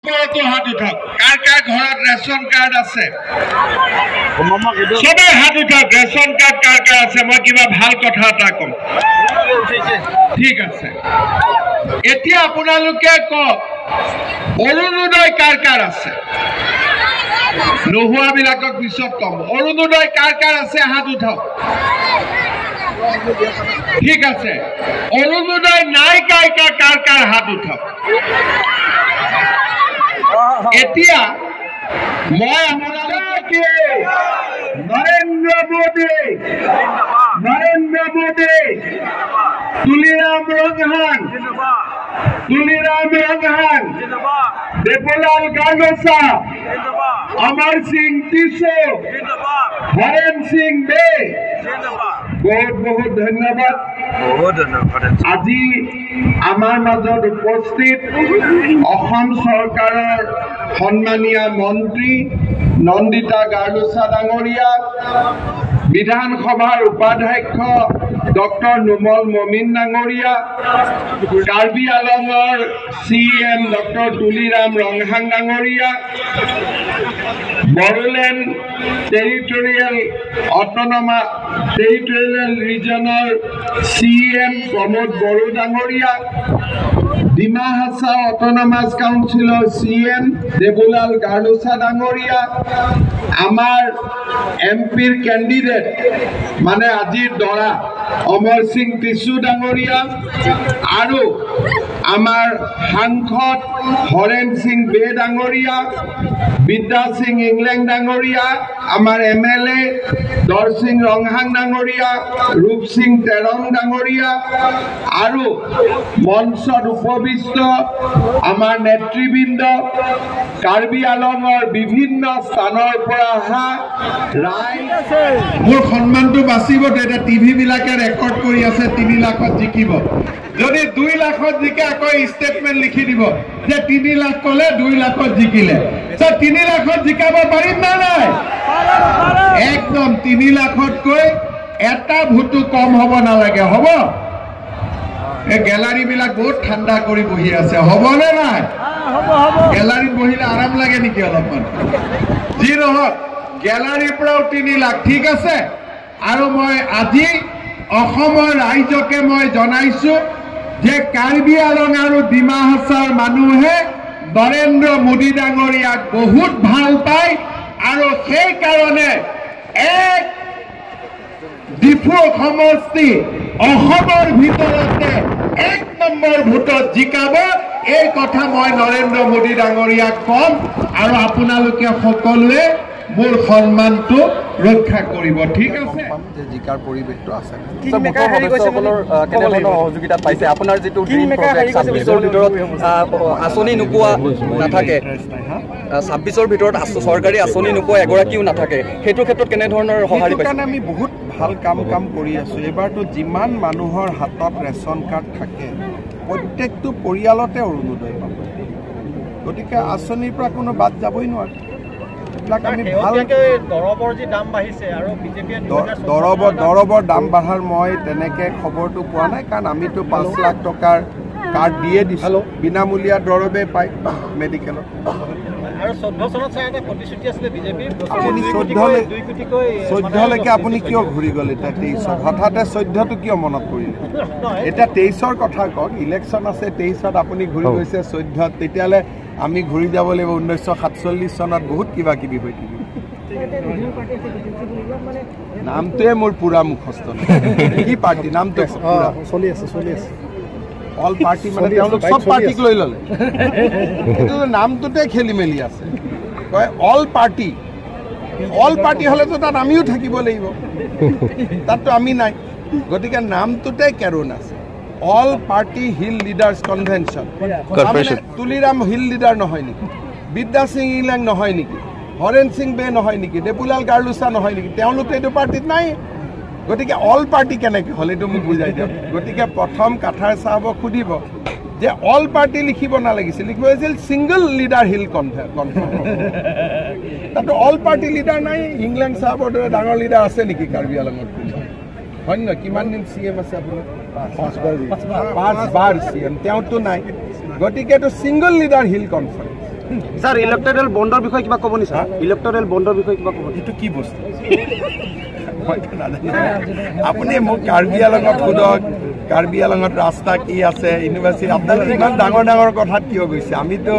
হাত উঠাওক কাৰ কাৰ ঘৰত ration card আছে সবে হাত উঠাওক ৰেচন কাৰ্ড কাৰ কাৰ আছে মই কিবা ভাল কথা এটা কম ঠিক আছে এতিয়া আপোনালোকে কওক অৰুণোদয় কাৰ কাৰ আছে নোহোৱা বিলাকক পিছত কম অৰুণোদয় কাৰ কাৰ আছে হাত উঠাওক ঠিক আছে অৰুণোদয় নাই কাৰ কাৰ হাত উঠাওক এতিয়া মই আপোনালোকে নৰেন্দ্ৰ মোদী তুলিৰাম ৰংহান দেৱলাল গাৰ্গছা অমৰ সিং টিছো হৰেন সিং বে বহুত বহুত ধন্যবাদ আজি আমাৰ মাজত উপস্থিত অসম চৰকাৰৰ সন্মানীয় মন্ত্ৰী নন্দিতা গাৰ্গছা ডাঙৰীয়া বিধানসভাৰ উপাধ্যক্ষ ডক্টৰ নুমল মমিন ডাঙৰীয়া কাৰ্বি আলঙৰ CM ডক্টৰ তুলিৰাম ৰংহান ডাঙৰীয়া বড়োলেণ্ড টেৰিটৰিয়েল ৰিজনৰ CM প্ৰমোদ বড়ো ডাঙৰীয়া ডিমা হাছাও অটোনমাস কাউন্সিলৰ CM দেৱলাল গাৰ্গছা ডাঙৰীয়া আমাৰ MPৰ কেণ্ডিডেট মানে আজিৰ দৰা অমৰ সিং টিছু ডাঙৰীয়া আৰু আমাৰ সাংসদ হৰেন সিং বে ডাঙৰীয়া বিদ্যা সিং ইংলেণ্ড ডাঙৰীয়া আমাৰ MLA দৰ সিং ৰংহান ডাঙৰীয়া ৰূপ সিং তেৰং ডাঙৰীয়া আৰু মঞ্চত উপবিষ্ট আমাৰ নেতৃবৃন্দ কাৰ্বি আলঙৰ বিভিন্ন স্থানৰ পৰা অহা ৰাইজ মোৰ সন্মানটো বাচিব এটা টিভি বিলাকে ৰেকৰ্ড কৰি আছে 3 লাখত জিকিব যদি 2 লাখত জিকে আকৌ ষ্টেটমেন্ট লিখি দিব যে 3 লাখ কলে 2 লাখত জিকিলে তো 3 লাখত জিকাব পাৰিম না নাই একদম 3 লাখতকৈ এটা ভোটো কম হ'ব নালাগে হ'ব এই গ্যালাৰী বিলাক বহুত ঠাণ্ডা কৰি বহি আছে হ'ব নে নাই হ'ব গ্যালাৰীত বহিলে আৰাম লাগে নেকি অলপমান যি নহওক গ্যালাৰীৰ পৰাও 3 লাখ ঠিক আছে আৰু মই আজি অসমৰ ৰাইজকে মই জনাইছো যে কাৰ্বি আলং আৰু ডিমা হাছাৰ মানুহে নৰেন্দ্ৰ মোদী ডাঙৰীয়াক বহুত ভাল পায় আৰু সেই কাৰণে এক ডিফু সমষ্টি অসমৰ ভিতৰতে 1 নম্বৰ ভোটত জিকাব এই কথা মই নৰেন্দ্ৰ মোদী ডাঙৰীয়াক কম আৰু আপোনালোকে সকলোৱে মোৰ সন্মানটো ৰক্ষা কৰিব ঠিক আছে যে জিকাৰ পৰিবেশটো আছে সহযোগিতা পাইছে আপোনাৰ যেটো ড্ৰিম প্ৰজেক্ট 26ৰ ভিতৰত আঁচনি নোপোৱা নাথাকে 26ৰ ভিতৰত চৰকাৰী আঁচনি নোপোৱা এগৰাকীও নাথাকে সেইটো ক্ষেত্ৰত কেনে ধৰণৰ সহায় পাইছে আমি বহুত ভাল কাম কৰি আছো এবাৰটো যিমান মানুহৰ হাতত ৰেচন কাৰ্ড থাকে প্ৰত্যেকটো পৰিয়ালতে অৰুণোদয় পাব গতিকে আঁচনিৰ পৰা কোনো বাদ যাবই নোৱাৰে দৰবৰ দাম বাঢ়াৰ মই তেনেকে খবৰটো পোৱা নাই কাৰণ আমিতো 5 লাখ টকাৰ কাৰ্ড দিয়ে দিছো বিনামূলীয়া দৰবে পায় মেডিকেলত আৰু 14 চনত চাই এটা প্ৰতিশ্ৰুতি আছিল বিজেপিৰ আপুনি 14 লৈকে আপুনি কিয় ঘূৰি গ'ল এটা 23 হঠাতে 14 টো কিয় মনত পৰিল এটা 23ৰ কথা কওক ইলেকশ্যন আছে 23ত আপুনি ঘূৰি গৈছে 14 তেতিয়ালে আমি ঘূৰি যাব লাগিব 1947 চনত বহুত কিবা কিবি হৈ থাকিব নামটোৱে মোৰ পুৰা মুখস্থ কি পাৰ্টি নামটো পুৰা চলি আছে অল পাৰ্টি মানে তেওঁলোক সব পাৰ্টিক লৈ ললে এটো নামটোতে খেলি মেলি আছে কয় অল পাৰ্টি হলে তো তাত আমিও থাকিব লাগিব তাততো আমি নাই গতিকে নামটোতে কেৰুণ আছে all party hill leaders convention Tuliram hill leader নহয় নেকি বিদ্যা সিং ইংলেণ্ড নহয় নেকি হৰেন সিং বে নহয় নেকি দেৱলাল গাৰ্গছা নহয় নেকি তেওঁলোক এইটো পাৰ্টিত নাই গতিকে অল পাৰ্টি কেনেকৈ হ'ল এইটো মোক বুজাই দিয়ক গতিকে প্ৰথম কাঠাৰ চাহাবক সুধিব যে অল পাৰ্টি লিখিব নালাগিছিল লিখিব আছিল সিংগল লিডাৰ হিল তাতো অল পাৰ্টি লিডাৰ নাই ইংলেণ্ড চাহাবৰ দৰে ডাঙৰ লিডাৰ আছে নেকি কাৰ্বি আলঙত হয় নহয় কিমান দিন CM আছে আপোনাৰ 5 বাৰ CM তেওঁতো নাই গতিকে এইটো single leader hill conference sir electoral বন্ডৰ বিষয়ে কিবা ক'ব নি স্যাৰ ইলেক্ট্ৰেল বন্ডৰ বিষয়ে কিবা ক'ব এইটো কি বস্তু আপুনি মোক কাৰ্বি আলঙত সোধক কাৰ্বি আলঙত ৰাস্তা কি আছে ইউনিভাৰ্চিটি আপোনালোকে ইমান ডাঙৰ ডাঙৰ কথাত কিয় গৈছে আমিতো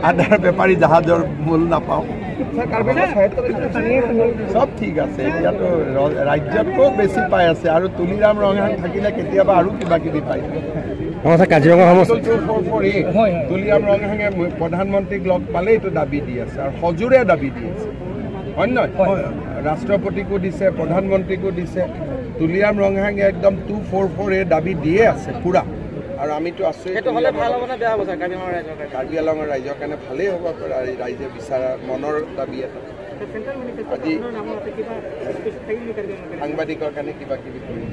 আধাৰ বেপাৰী জাহাজৰ মূল নাপাওঁ সব ঠিক আছে এতিয়াতো ৰাজ্যতকৈ বেছি পাই আছে আৰু তুলিৰাম ৰংহাং থাকিলে কেতিয়াবা আৰু কিবা কিবি পাই কাজিৰঙা তুলিৰাম ৰংহাঙে প্ৰধানমন্ত্ৰীক লগ পালে এইটো দাবী দি আছে আৰু সজোৰে দাবী দি আছে হয় নহয় ৰাষ্ট্ৰপতিকো দিছে প্ৰধানমন্ত্ৰীকো দিছে তুলিৰাম ৰংহাঙে একদম 244 দাবী দিয়ে আছে পুৰা আৰু আমিতো আছো কাৰ্বি আলঙৰ ৰাইজৰ কাৰণে ভালেই হ'ব ৰাইজে বিচাৰা মনৰ দাবী এটা আজি সাংবাদিকৰ কাৰণে কিবা কিবি কৰিম